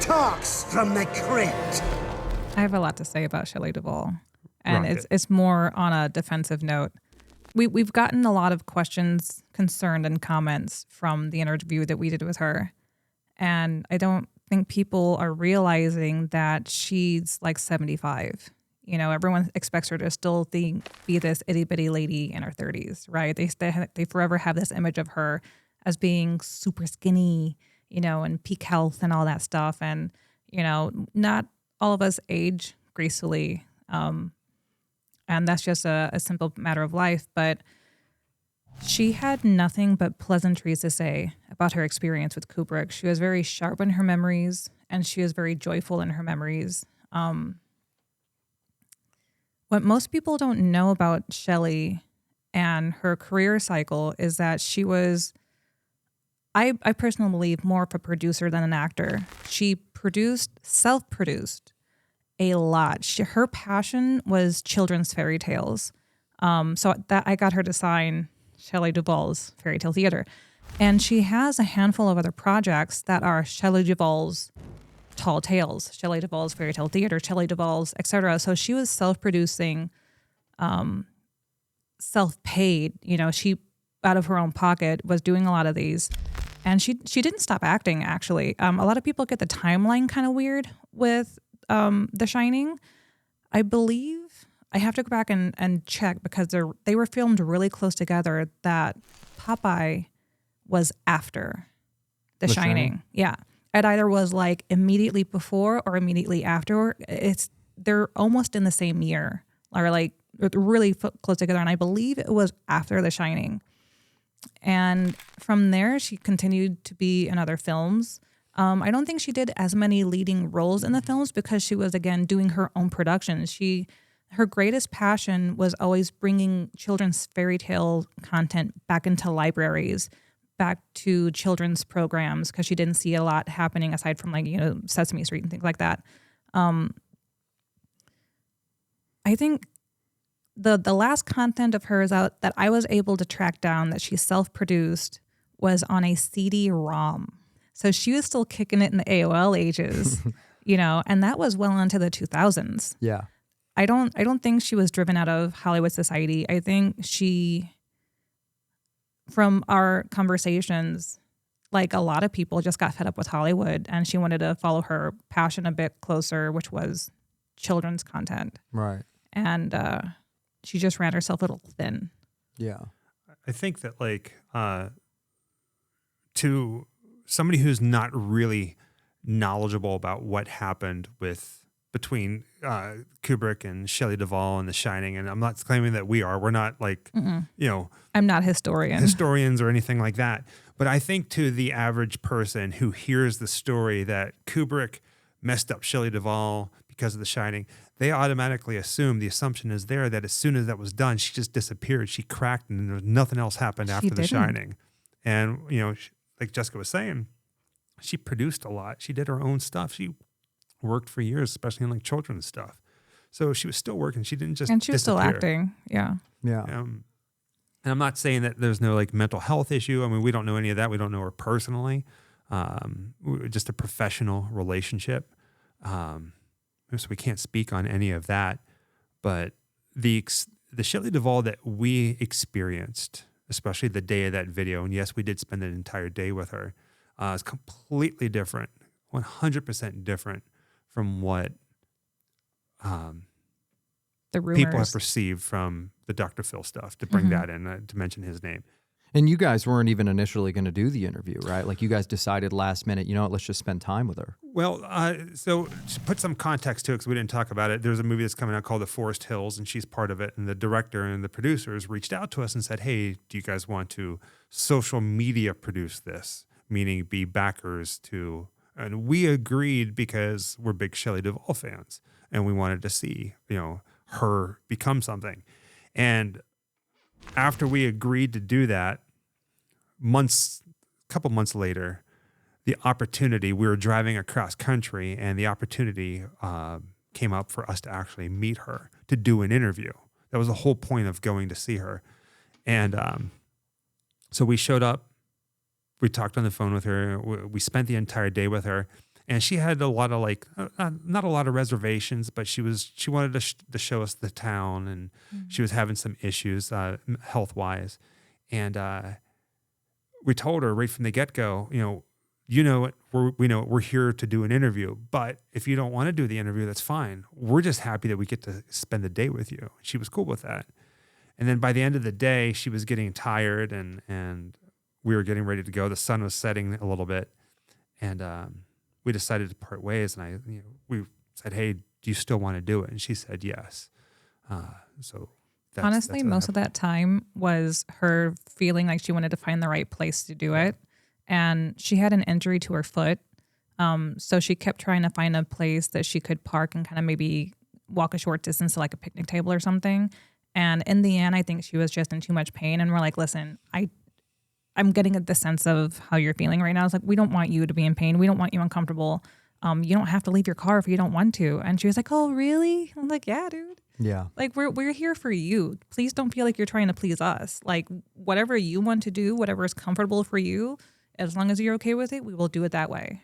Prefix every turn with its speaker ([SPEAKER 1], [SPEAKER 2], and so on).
[SPEAKER 1] talks from the crypt.
[SPEAKER 2] I have a lot to say about Shelley Duvall, and it's more on a defensive note. We've gotten a lot of questions, concern, and comments from the interview that we did with her, and I don't think people are realizing that she's like 75. You know, everyone expects her to still be this itty bitty lady in her 30s, right? They forever have this image of her as being super skinny, you know, and peak health and all that stuff, and you know, not all of us age gracefully. And that's just a simple matter of life. But she had nothing but pleasantries to say about her experience with Kubrick. She was very sharp in her memories, and she was very joyful in her memories. What most people don't know about Shelley and her career cycle is that she was, I personally believe, more of a producer than an actor. She self-produced a lot. Her passion was children's fairy tales. So that I got her to sign Shelley Duvall's Fairy Tale Theater. And she has a handful of other projects that are Shelley Duvall's Tall Tales, Shelley Duvall's Fairy Tale Theater, Shelley Duvall's, etc. So she was self-producing, self-paid. You know, she, out of her own pocket, was doing a lot of these. And she didn't stop acting, actually. A lot of people get the timeline kind of weird with The Shining. I believe, I have to go back and check because they were filmed really close together, that Popeye was after The Shining. Yeah. It either was like immediately before or immediately after. They're almost in the same year, or like really close together. And I believe it was after The Shining. And from there, she continued to be in other films. I don't think she did as many leading roles in the films because she was, again, doing her own productions. Her greatest passion was always bringing children's fairy tale content back into libraries, back to children's programs, because she didn't see a lot happening aside from, like, you know, Sesame Street and things like that. I think the last content of hers out that I was able to track down that she self-produced was on a CD-ROM. So she was still kicking it in the AOL ages, you know, and that was well into the 2000s.
[SPEAKER 3] Yeah.
[SPEAKER 2] I don't think she was driven out of Hollywood Society. I think she, from our conversations, like a lot of people, just got fed up with Hollywood, and she wanted to follow her passion a bit closer, which was children's content.
[SPEAKER 3] Right.
[SPEAKER 2] And she just ran herself a little thin.
[SPEAKER 3] Yeah.
[SPEAKER 4] I think that, like, to somebody who's not really knowledgeable about what happened between Kubrick and Shelley Duvall and The Shining, and I'm not claiming that we're not, like, you know,
[SPEAKER 2] I'm not historians
[SPEAKER 4] or anything like that. But I think to the average person who hears the story that Kubrick messed up Shelley Duvall because of The Shining, they automatically assume, the assumption is there, that as soon as that was done, she just disappeared. She cracked, and there was nothing else happened after The Shining. And, you know, like Jessica was saying, she produced a lot. She did her own stuff. She worked for years, especially in, like, children's stuff. So she was still working. She didn't just
[SPEAKER 2] And she was
[SPEAKER 4] disappear.
[SPEAKER 2] still acting. Yeah.
[SPEAKER 3] Yeah.
[SPEAKER 4] And I'm not saying that there's no, like, mental health issue. I mean, we don't know any of that. We don't know her personally. Just a professional relationship. So we can't speak on any of that. But the Shelley Duvall that we experienced, especially the day of that video, and yes, we did spend an entire day with her, is completely different, 100% different from what
[SPEAKER 2] The rumors.
[SPEAKER 4] people have perceived from the Dr. Phil stuff, to bring that in, to mention his name.
[SPEAKER 3] And you guys weren't even initially going to do the interview, right? Like, you guys decided last minute, you know what, let's just spend time with her.
[SPEAKER 4] Well, so to put some context to it, because we didn't talk about it, there's a movie that's coming out called The Forest Hills, and she's part of it. And the director and the producers reached out to us and said, hey, do you guys want to social media produce this? Meaning be backers to, and we agreed because we're big Shelley Duvall fans, and we wanted to see, you know, her become something. And after we agreed to do that, a couple months later, the opportunity, we were driving across country, and the opportunity came up for us to actually meet her, to do an interview. That was the whole point of going to see her. And so we showed up, we talked on the phone with her, we spent the entire day with her, And she had a lot of like, not a lot of reservations, but she wanted to show us the town, and she was having some issues health wise. And we told her right from the get go, we know it, we're here to do an interview, but if you don't want to do the interview, that's fine. We're just happy that we get to spend the day with you. She was cool with that. And then by the end of the day, she was getting tired, and we were getting ready to go. The sun was setting a little bit, and we decided to part ways. And we said, "Hey, do you still want to do it?" And she said yes. So
[SPEAKER 2] honestly, most of that time was her feeling like she wanted to find the right place to do it. And she had an injury to her foot. So she kept trying to find a place that she could park and kind of maybe walk a short distance to like a picnic table or something. And in the end, I think she was just in too much pain. And we're like, listen, I'm getting the sense of how you're feeling right now. It's like, we don't want you to be in pain. We don't want you uncomfortable. You don't have to leave your car if you don't want to. And she was like, oh, really? I'm like, yeah, dude.
[SPEAKER 3] Yeah.
[SPEAKER 2] Like, we're here for you. Please don't feel like you're trying to please us. Like, whatever you want to do, whatever is comfortable for you, as long as you're okay with it, we will do it that way.